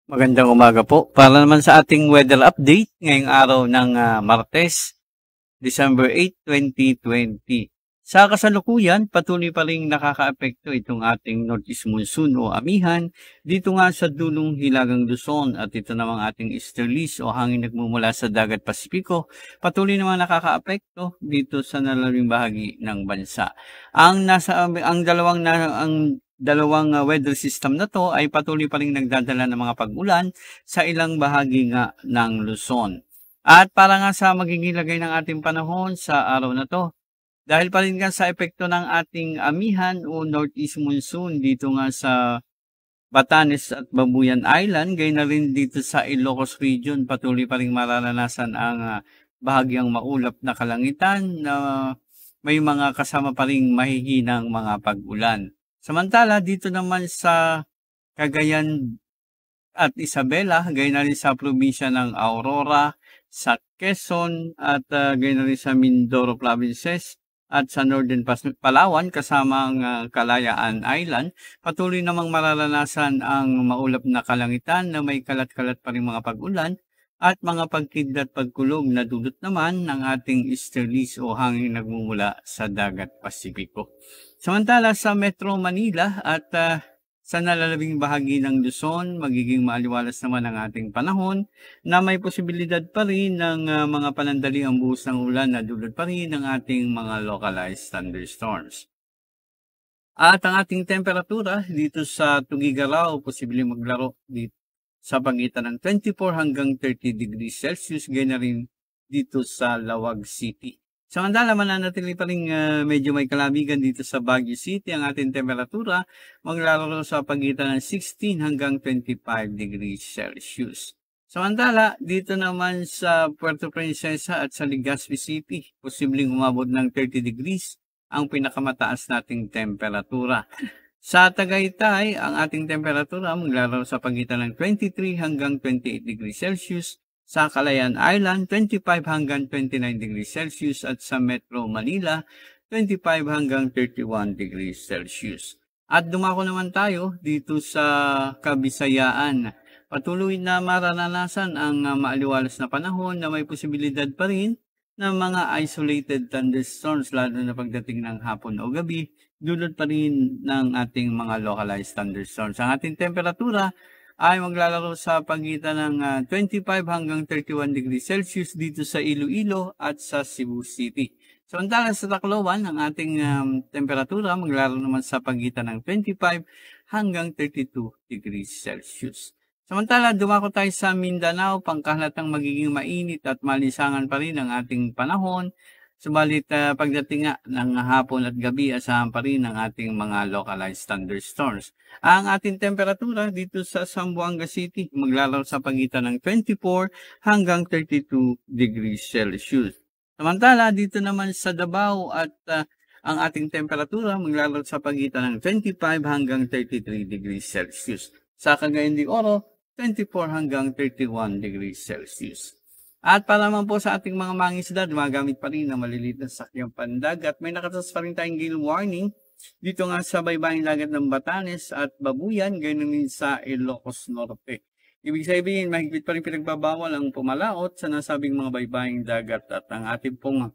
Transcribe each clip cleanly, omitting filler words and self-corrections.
Magandang umaga po. Para naman sa ating weather update ngayong araw ng Martes, December 8, 2020. Sa kasalukuyan, patuloy pa rin nakakaapekto itong ating northeast monsoon o amihan dito nga sa dulong Hilagang Luzon at ito namang ating easterlies o hangin nagmumula sa dagat Pasipiko. Patuloy namang nakakaapekto dito sa nalawing bahagi ng bansa. Ang dalawang weather system na to ay patuloy pa rin nagdadala ng mga pag-ulan sa ilang bahagi nga ng Luzon. At para nga sa magiging lagay ng ating panahon sa araw na to, dahil pa rin nga sa epekto ng ating amihan o northeast monsoon dito nga sa Batanes at Babuyan Island, gayon na rin dito sa Ilocos Region, patuloy pa rin mararanasan ang bahagyang maulap na kalangitan na may mga kasama pa rin mahihinang mga pag-ulan. Samantala, dito naman sa Cagayan at Isabela, gayon na rin sa probinsya ng Aurora, sa Quezon at gayon na rin sa Mindoro provinces at sa Northern Palawan kasama ang Kalayaan Island, patuloy namang mararanasan ang maulap na kalangitan na may kalat-kalat pa rin mga pag-ulan at mga pagkidlat pagkulog na dulot naman ng ating easterlies o hangin nagmumula sa dagat Pasipiko. Samantala sa Metro Manila at sa nalalabing bahagi ng Luzon, magiging maaliwalas naman ang ating panahon na may posibilidad pa rin ng mga panandaliang buhos ng ulan na dulot pa rin ng ating mga localized thunderstorms. At ang ating temperatura dito sa Tugigaraw, posibleng maglaro dito sa pagitan ng 24 hanggang 30 degrees Celsius, ganyan rin dito sa Lawag City. Samantala, mananatili pa rin medyo may kalabigan dito sa Baguio City. Ang ating temperatura maglalaro sa pagitan ng 16 hanggang 25 degrees Celsius. Samantala, dito naman sa Puerto Princesa at sa Legazpi City, posibleng umabot ng 30 degrees ang pinakamataas nating temperatura. Sa Tagaytay, ang ating temperatura maglalaro sa pagitan ng 23 hanggang 28 degrees Celsius. Sa Kalayaan Island, 25 hanggang 29 degrees Celsius at sa Metro Manila, 25 hanggang 31 degrees Celsius. At dumako naman tayo dito sa Kabisayaan. Patuloy na mararanasan ang maaliwalas na panahon na may posibilidad pa rin ng mga isolated thunderstorms lalo na pagdating ng hapon o gabi, dulot pa rin ng ating mga localized thunderstorms. Ang ating temperatura ay maglalaro sa pagitan ng 25 hanggang 31 degrees Celsius dito sa Iloilo at sa Cebu City. Samantala sa Tacloban, ang ating temperatura maglalaro naman sa pagitan ng 25 hanggang 32 degrees Celsius. Samantala, dumako tayo sa Mindanao, pangkahalatang magiging mainit at malisangan pa rin ang ating panahon. Subalit pagdating nga ng hapon at gabi, asahan pa rin ang ating mga localized thunderstorms. Ang ating temperatura dito sa Zamboanga City maglalaro sa pagitan ng 24 hanggang 32 degrees Celsius. Samantala dito naman sa Davao at ang ating temperatura maglalaro sa pagitan ng 25 hanggang 33 degrees Celsius. Sa Cagayan de Oro, 24 hanggang 31 degrees Celsius. At para naman po sa ating mga mangingisda, gumagamit pa rin ng maliliit na sakyang pandagat. May nakatas pa rin tayong gale warning dito nga sa baybaying dagat ng Batanes at Babuyan, ganun din sa Ilocos Norte. Ibig sabihin, mahigpit pa rin pinagbabawal ang pumalaot sa nasabing mga baybaying dagat at ang ating pong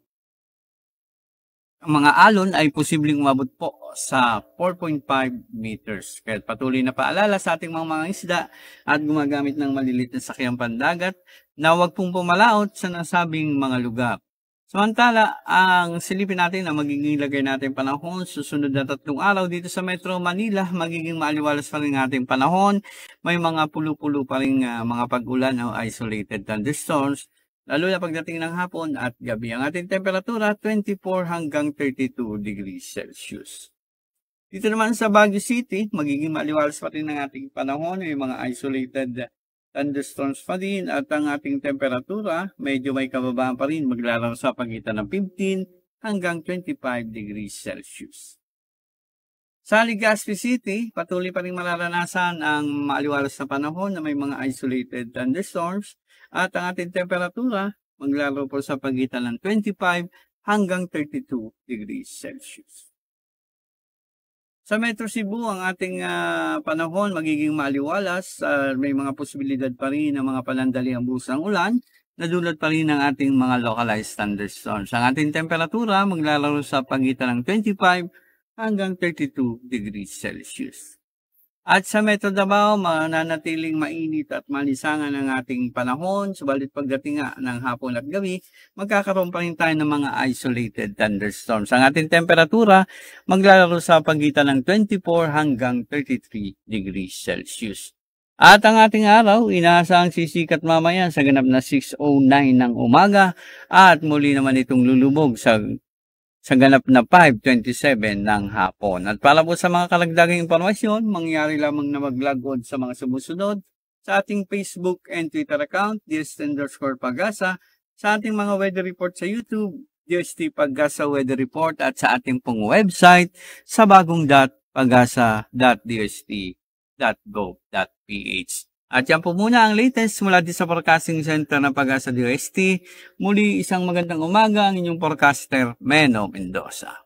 mga alon ay posibleng umabot po sa 4.5 meters. Kaya patuloy na paalala sa ating mga isda at gumagamit ng maliliit na sakyang pandagat na huwag pong pumalaot sa nasabing mga lugar. Samantala, ang silipin natin na magiging lagay natin panahon susunod na 3 araw dito sa Metro Manila, magiging maaliwalas pa rin ating panahon. May mga pulo-pulo pa rin mga pag-ulan o isolated thunderstorms, lalo na pagdating ng hapon at gabi. Ang ating temperatura, 24 hanggang 32 degrees Celsius. Dito naman sa Baguio City, magiging maaliwalas pa rin ang ating panahon. May mga isolated thunderstorms pa din at ang ating temperatura, medyo may kababaan pa rin, maglalaro sa pagitan ng 15 hanggang 25 degrees Celsius. Sa Legazpi City, patuloy pa rin mararanasan ang maaliwalas na panahon na may mga isolated thunderstorms at ang ating temperatura maglalaro po sa pagitan ng 25 hanggang 32 degrees Celsius. Sa Metro Cebu, ang ating panahon magiging maaliwalas. May mga posibilidad pa rin ng mga panandaliang buhos ng ulan. Nadulot pa rin ng ating mga localized thunderstorms. Ang ating temperatura maglalaro sa pagitan ng 25 hanggang 32 degrees Celsius. At sa Metro Davao, mananatiling mainit at malisangan ang ating panahon. Subalit pagdating ng hapon at gabi, magkakaroon pa rin tayo ng mga isolated thunderstorms. Ang ating temperatura maglalaro sa pagitan ng 24 hanggang 33 degrees Celsius. At ang ating araw, inaasahang sisikat mamaya sa ganap na 6:09 ng umaga at muli naman itong lulubog sa ganap na 5:27 ng hapon. At para po sa mga karagdagang impormasyon, mangyari lamang na mag-log on sa mga sumusunod sa ating Facebook and Twitter account, DST_Pagasa, sa ating mga weather report sa YouTube, DST Pagasa Weather Report, at sa ating pong website sa bagong.pagasa.dst.gov.ph. At yan po muna ang latest mula din sa Forecasting Center ng Pag-asa DOST. Muli isang magandang umaga ang inyong forecaster, Meno Mendoza.